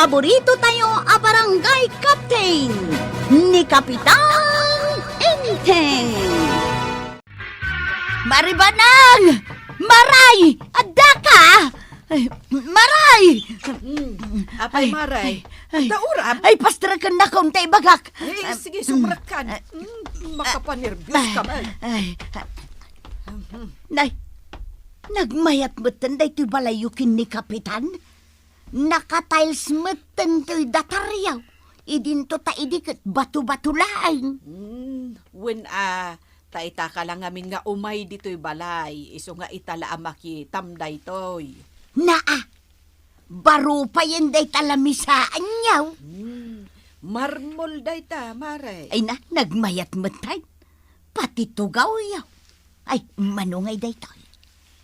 paborito tayo a barangay captain ni Kapitan Enteng. Maribanang! Maray! Adda ka! Ay, Maray! Apay, Maray. Daurap. Ay, pastrakan na kaunti bagak. Sige, sumrakan. Makapanervyos ka man. Nay, nagmayat moten da ito'y balayukin ni Kapitan. Nakatiles moten to'y dataryaw. Idinto ta idikit batu-batu laing. When taita ka lang amin nga umay dito'y balay. Iso nga itala amaki tamday to'y. Naa, baro pa yan day talamisaan niyaw. Marmol day ta, Maray. Ay na, nagmayat moten. Pati tugaw yaw. Ay, manungay day to'y.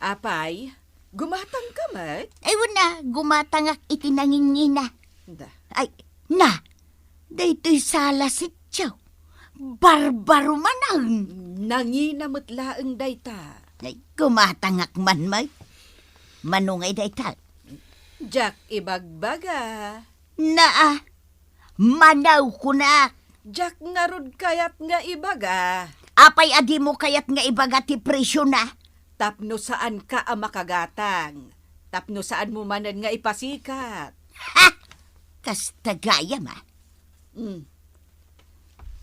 Apay, gumatang ka mat? Ay, wala, gumatangak itinangingina. Da. Ay, na, daytoy sala sityaw. Barbaro manang. Nanginamot laeng day ta. Ay, gumatangak man may. Manungay dayta. Jack ibagbaga. Naa, manaw kunak. Jack nga rod kayat nga ibaga. Apay adi mo kayat nga ibaga ti presyo na. Tapno saan ka makagatang. Tapno saan mo manan nga ipasikat. Ha! Kastagaya ma.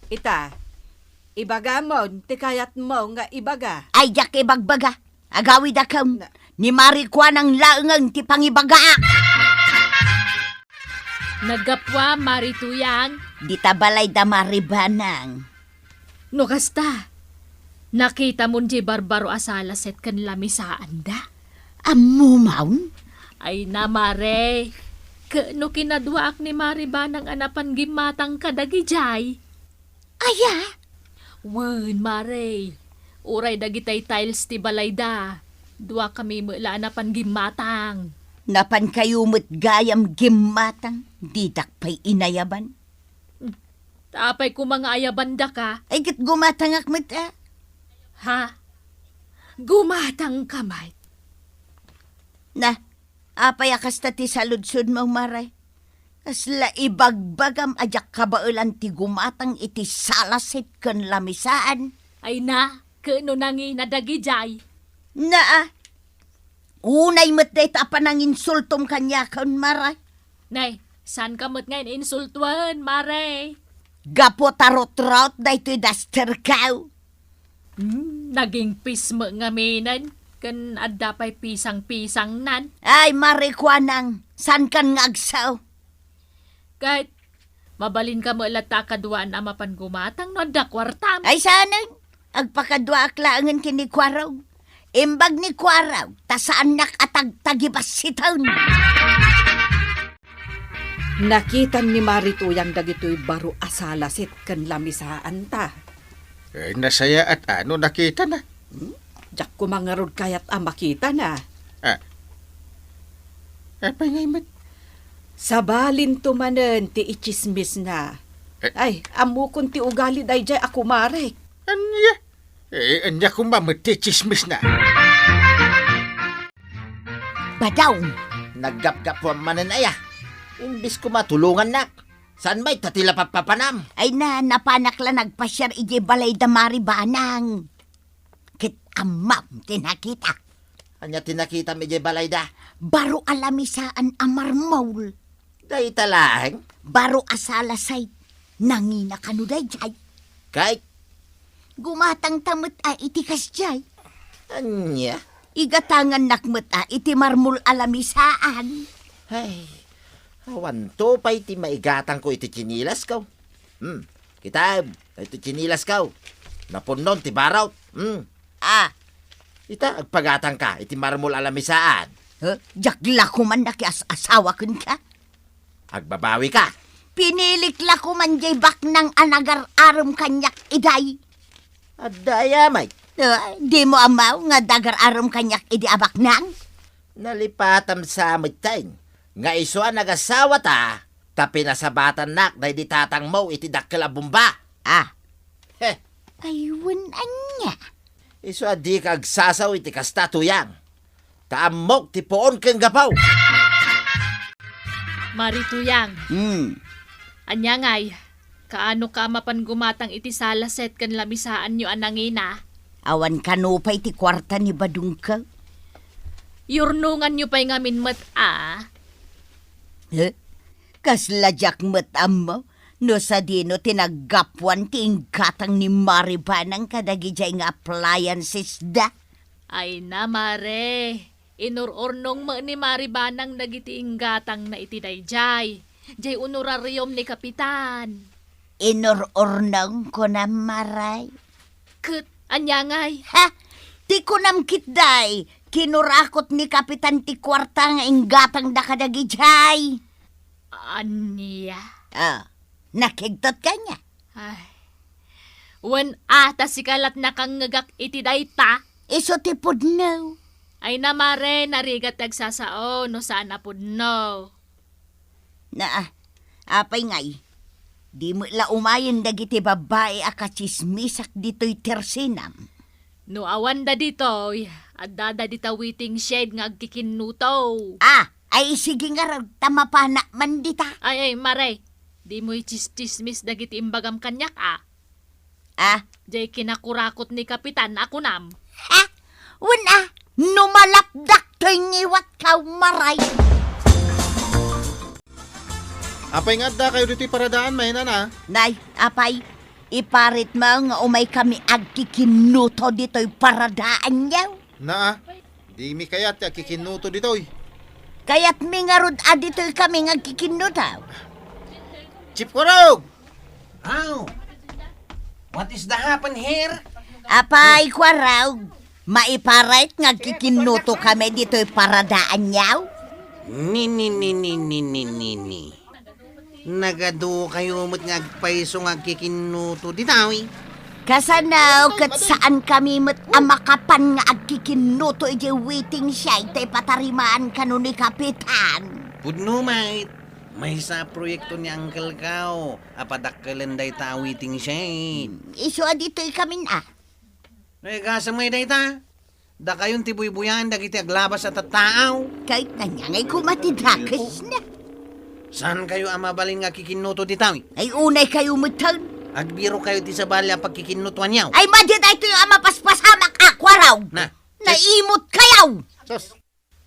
Ita, ibaga mo, tikayat mo nga ibaga. Ay, jak ibagbaga. Agawid akam. Na. Ni Marikwa ng laengang ti pangibaga. Nagapwa, Marituyang. Di tabalay da maribanang. No kasta, nakita mo di barbaro asala set kan lamisaan da. Ammo maun? Ay na, Mare. No kinadwaak ni Maribanang anapan gimatang kadagi jay. Aya? Wen, Mare. Uray dagitay tiles ti balay da. Dua kami mula anapan gimatang. Napan kayo mo't gayam gimatang. Didak pa'y inayaban. Tapay ko mga ayabanda ka. Ay, kat gumatangak mo't Ha? Gumatang kamay. Na, apay akas ta ti saludsud mo, Maray. Kasla ibagbagam ajak kabaulan ti gumatang iti salasit kan lamisaan. Ay na, kano nangi nadagi jay. Na, unay mo't day tapan ang insultom kanya kan, Maray. Nay, saan ka mo't ngayon insultuan, Mare? Gapo tarot-rot day to'y daster kaw. Naging pismo nga minan. Kan adda pa'y pisang-pisang nan. Ay, Marikwanang, san kan ngagsaw? Kahit mabalin ka mo lata kaduaan na mapan gumatang no adda kwartam. Ay, sanang, agpakadwa aklaangan kini kwaraw. Imbag ni kwaraw, tasaan nakatag-tagibas sitaon. Nakitan ni Marituyang dagitoy baro asalasit kan lamisaan ta. Nasaya at ano nakita na? Jack kumangarod kayat makita na. Apay ngay mat? Sabalin tumanen ti ichismis na. Ay, amo kun ti ugali day jay ako marek. Anya? Anya kung mamati chismis na. Badaw, Naggap-gap po manan aya. Imbis ko matulungan nak. San may tatila papapanam? ay na napanak la nagpasyar iji balay da Maribanang. Kit amam tinakita. Anya tinakita medyo balay da. Baro alamisaan amarmaul. Day talaang. Baro asalasay. Nangina kanuday jay. Kay, Gumatang tamot itikas jay. anya. Igatangan nakmot iti marmul alamisaan. Ay, awan to pa iti maigatang ko iti chinilas kaw. Kitab, iti chinilas kaw. Napunon ti baraw. Ita, agpagatang ka, iti marmol alamisaan. Jagla ko man asawa kun ka. Agbabawi ka. Pinilik la ko man jay bak ng anagar-arom kanyak iday. Adaya, may. Di mo amaw nga dagar-arom kanyak idi abak nang. Nalipatam sa mitay. Nga iswa nagasawa ta. Tapi nasabatan nak, day di tatang mo iti dakkel a bumba. Heh, Ayun anya. iswa di kagsasaw iti kastatuyang. Kaamok ti poon keng gapaw. Marituyang, anyangay, kaano ka mapan gumatang iti salaset kan lamisaan nyo anangina? Awan kanupay ti kwarta ni Badungka. Yurnungan nyo pa'y ngamin mat Kasladyak matam mo. No sa dino tinagapwan ti ingkatang ni Maribanang kadagijay nga appliances da. Ay na, mare. Inururnong mo ni Maribanang dagiti inggatang na itidayjay. Jay honorarium ni Kapitan. Inururnong ko na maray. Ket, anyangay. Ha? Ti kunam kitday. Kinurakot ni Kapitan ti kwarta nga inggatang da kadagijay. Anya. Nakigtot ka niya. Ay. Wen ata si kalat nakangagak itidayta. Iso ti pudno. Ay na, mare, narigat tagsasao no saan na pudno. Apay ngay. Di mo la umayin dagiti babae akachismisak dito'y tersinam. No awan da dito, at dada dita waiting shed nga agkikinuto. Ay sige nga raw, tamapana man dita. Ay, mare, di mo chismis dagiti imbagam kanyak Jay kinakurakot ni Kapitan ako nam. Wala, numalapdak to'y ngiwat kaw maray. Apay nga da kayo dito'y paradaan, may na. Nay, apay, iparit mo nga umay kami agkikinuto dito'y paradaan niyaw. Di mi kayat kikinuto dito'y. Kaya't mingarod dito'y kami agkikinuto. Chip Kurog! How? What is the happen here? Apay, kwaraw, maiparit nga agkikinuto kami dito'y paradaan niyaw. Ni. Nagado kayo mo't ngagpaiso ngagkikinuto ditawi. Kasanaw kat saan kami mat amakapan nga agkikinuto iti waiting siya itay patarimaan kanu ni Kapitan. Pudno mate, may sa proyekto ni Uncle Kao. Apadakkalan day ta waiting siya. Iso dito'y kami Ay kasa may day ta. Da kayon tibuy-buyan dagiti aglabas at tao. Kahit nanyangay kumatidakas na. Saan kayo amabalin nga kikinuto ditawi? Ay unay kayo mutan. Agbiro kayo ti sa balya pagkikinutuan niyaw. Ay madyan ito yung amapaspasamak akwaraw. Na. Naimot kayaw. Sos,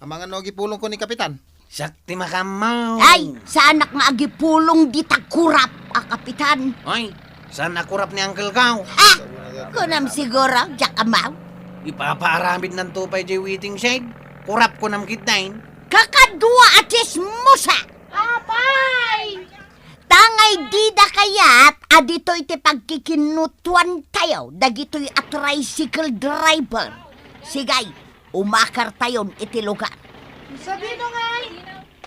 ang mga nogi pulong ko ni Kapitan. Sakti makamaw. Ay, sa anak nga agipulong di takurap, Kapitan. Ay, saan nakurap ni Uncle Kao? Kunam siguro, jakamaw. Ipapaaramid ng tupay jay waiting shed. Kurap ko nam kitnain. Kakadua atis musa. Apay! Tangay dida kayat, adito'y ti pagkikinutuan tayo, dagito'y a tricycle driver. Sigay, umakar tayon iti lugar. Sabi no nga.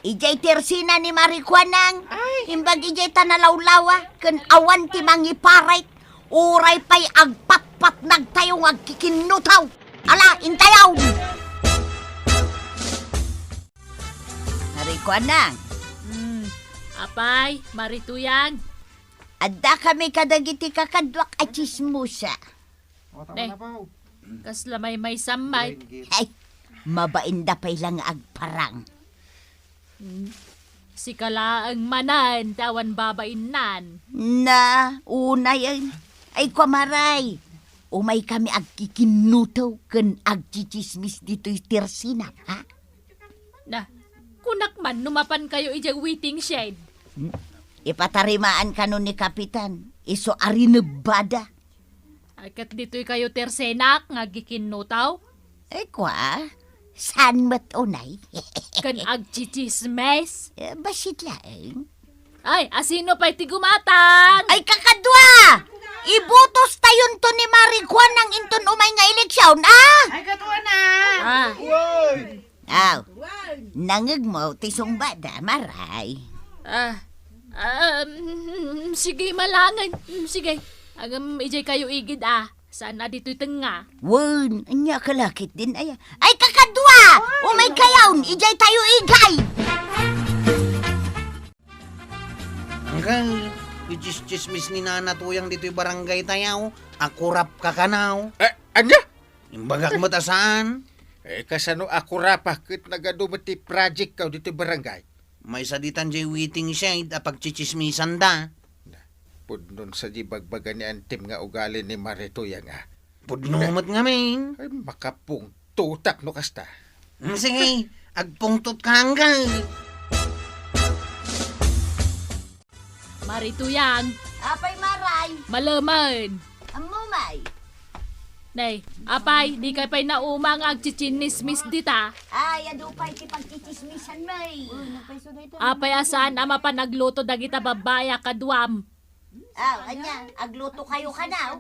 Ijay tersina ni Marikwanang, imbag ijay tanalawlawa, kan awan ti mangiparait, uray pa'y agpatpat nagtayo agkikinutaw. Ala, intayaw! Marikwanang, Apay, Marituyang. adda kami kadagiti kakadwak at chismusa. Kasla may samay. Ay, mabainda pa'y lang agparang. Si kalaang manan, tawan babainan. Na, una yan. Ay, kwamaray. Umay kami agkikinuto kan agchichismis dito'y tersina, ha? Na, kunak man, numapan kayo ijang waiting shed. Ipatarimaan ka nun ni Kapitan. Iso arinabada. Akat dito'y kayo tersenak, ngagikinutaw. Ay, kwa? Saan mat unay? Kan agchichismes. Basit lang. Ay, asino pa'y tigumatang? Ay, kakadwa! Ibutos tayon to ni Marikwan ng inton umay nga eleksyon, Ay, katuwa na! Aw, nangag mo, tisong bada, maray. Sige, malangan. Sige. Agam, ijay kayo igid Saan na dito'y tenga? Wan, anya kalakit din ay. Ay, kakadwa! Umay kayawn, ijay tayo igay! Hanggang, ichis-chismis ni Nana Tuyang dito'y barangay tayaw. Akurap ka kanaw. Anya? Imbagak mo ta saan? Kasano ako rapakit nagadumati project ka dito barangay. May saditan jay waiting shade apag chichismisan da. Pudnon sa di bagbaga ni Antim nga ugali ni Maritoy nga. Pudnumot nga min. Ay, makapung tutak no kasta. Sige, agpungtot ka hanggang. Marituyang, Apay maray, malaman. amumay. Nay, apay, di kay pay naumang agchichinismis dita. Ay, adupay ti pagkichismisan may. Apay asan ama pa nagluto dagita babaya kadwam. Anya, agluto kayo ka na.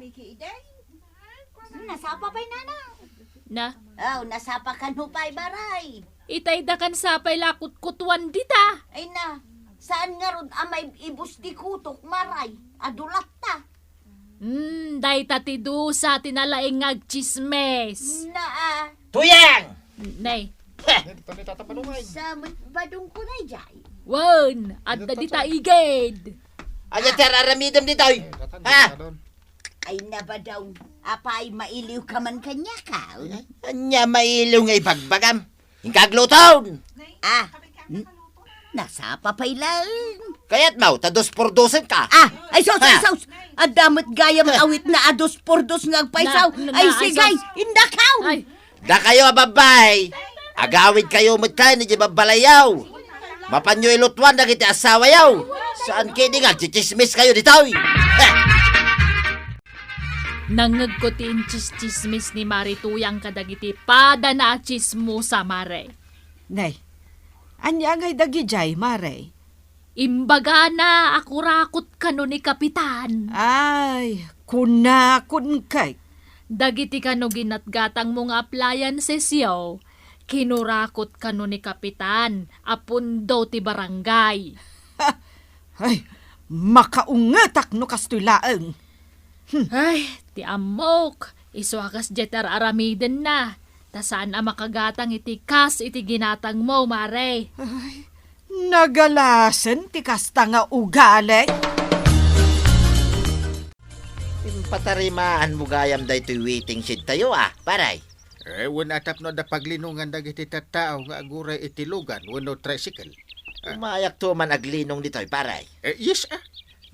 Nasapa pa'y nana. Na, Nasapa kan hupay baray. itay dakan sapay lakut-kutuan dita. Ay na, saan nga ron amay ibus di kutok maray? Adulat ta. Day tatidu sa tinalaing agchismes. Na Tuyang! Nay, sa badong ko na jay. wan, adda dita iged. Anya teraramidam ditoy. Ha? Ay na ba daw, apay mailiw ka man kanya ka? Anya mailong nga ipagbagam. Hingkagluton. Nasapa pa'y lang. Kaya't mau, tados por dosen ka. Ay sos. Adamot gayam awit na ados por dos ngagpaisaw. Ay sigay, indakaw. Ay, Da kayo ababay. Agawid kayo matay ni babalayaw. Mapanyo ilutwan na kita asawa yaw. Saan kini nga, chichismis kayo ditoy. nangag ko tin chismis ni Marituyang kadagiti pada na chismo sa mare. Nay, anya ngay dagi jay, Mare. Imbaga na akurakot kano ni Kapitan. Ay, kunakun kay. Dagiti kano ginatgatang mong appliances yaw. Kinurakot kano ni Kapitan. Apundo ti barangay. Ay, makaungatak no kastulaang. Ay, ti amok. Isuakas jetar aramiden na. Ta saan ang makagatang iti kas iti ginatang mo, Mare. Nagalasan ti kasta nga ugali. Patarimaan mo gayam da ito'y waiting shed tayo paray. Wan atap no da paglinungan dagiti tattao nga aguray itilugan wano tricycle. Umayak to man aglinong dito'y paray. Yes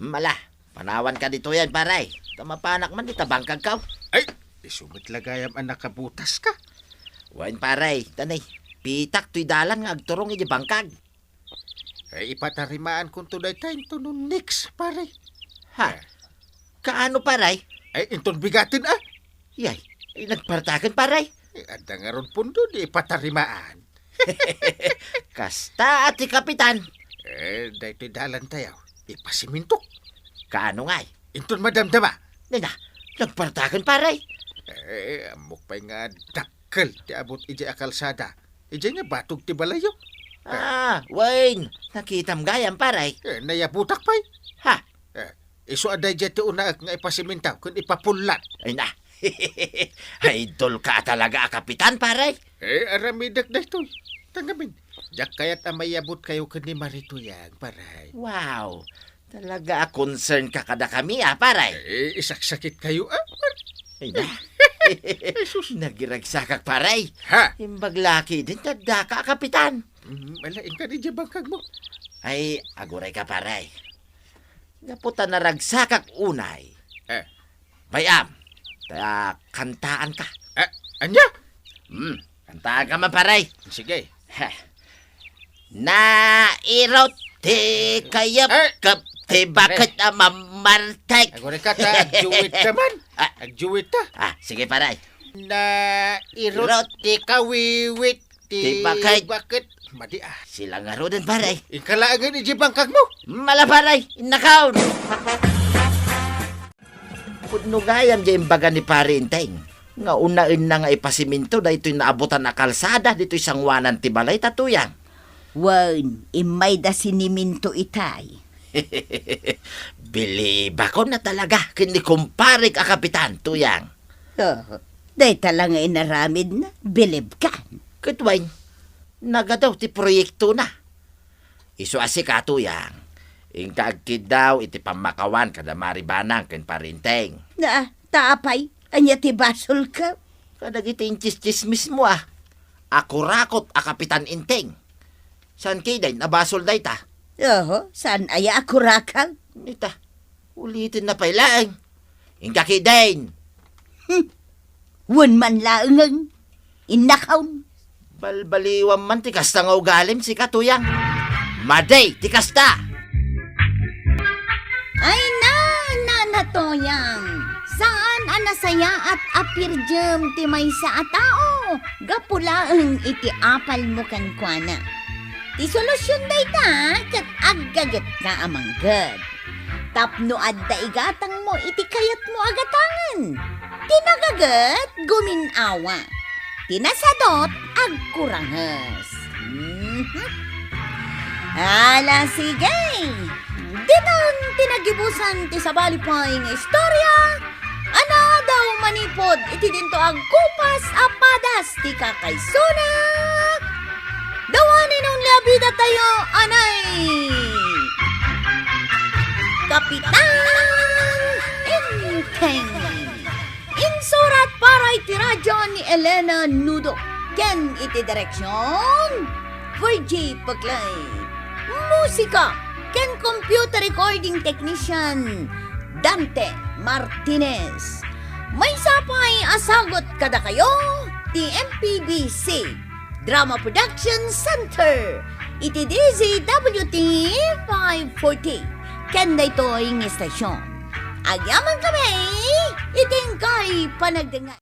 Mala, panawan ka dito yan paray. Tamapanak man itabangkag ka. Ay, isumit lagayam ang nakabutas ka. Wain paray, tanay. Pitak to'y dalan nga agturong iti bangkag. Ay, ipatarimaan kung tunay tayo tunong nix, pare. Ha? Kaano paray? Ay, inton bigatin Yay, nagpartakan paray. Anda nga ron pundo di ipatarimaan. Kasta ati kapitan. Dahil dalan tayo. Ipasimintok. Kaano ngay? Inton madamdama. Nina, nagpartakan paray. Amok pa nga dakkel ti abot iji akalsada. Iji nga batog ti balayo. Wayne, nakitam gayam paray. Nayabutak pa'y. Ha? Iso aday dyan ti unaag nga ipasimintaw kung ipapulat. Ay na. Idol ka talaga, kapitan paray. Aramidak na ito. Tangamin. Diyak kaya't amayabot kayo ka ni Marituyang, paray. Wow, talaga concern ka kada kami paray. Isaksakit kayo Ay na. Nagiragsakak paray. Ha? Imbag laki din tanda ka, kapitan. Malaing ka rin dyan bangkag mo. Ay, aguray ka paray. Naputa na ragsakak unay. Bayam, kantaan ka. Anya? Kantaan ka man paray. Sige. Nairot ti kayap kap ti bakit mamartek. Agore ka ta, agjuwit ka man. Agjuwit ta. Sige paray. Irot ti kawiwit ti bakit. Madi Sila nga ro din paray. Ikalaangan iji bangkag mo. Mala paray, inakaon. Pudno gayam di imbaga ni pare inteng. Nga unain na nga ipasiminto da ito'y naabutan na kalsada dito'y sangwanan ti balay tatuyang. Wan, imay da siniminto itay. Bilib ako na talaga kini kumpare ka kapitan tuyang. Day talang inaramid na, bilib ka. Kutwain, nagadaw ti proyekto na. Isu asi ka tuyang. Ingkaagkid daw iti pamakawan kada maribanang ken parinteng. Taapay, anya ti basol ka. Kadag iti inchis-chismis mo Ako rakot a kapitan inteng. San kiday, nabasol day ta. Oho, saan aya ako rakal? Ita, ulitin na pailaang. Inga kiday. Wan man laeng. Inakaw. Balbaliwam man tikas ta nga ugalim si Katuyang. Maday, tikas ta. Ay na toyang. Saan anasaya at apirjem ti may sa atao? Gapulaeng iti apal mo kankwana. Ti solusyon day ta, kat aggagat ka amanggad. Tapno adda igatang mo iti kayat mo agatangan. Tinagagat guminawa. Tinasadot agkurangas. Ala sige. Ditang tinagibusan ti sabalipaing istorya. Ana daw manipod iti dinto ang kupas apadas ti kakaysunak. Dawanin nung labida tayo, anay! Kapitan Inteng. Insurat para iti radyo ni Elena Nudo. Ken iti direksyon Virgie Paglay. Musika ken computer recording technician Dante Martinez. May sapay asagot kada kayo ti MPBC Drama Production Center. Iti DZWT 540. Ken daytoy ng estasyon. Agyaman kami, iting kay panagdenga.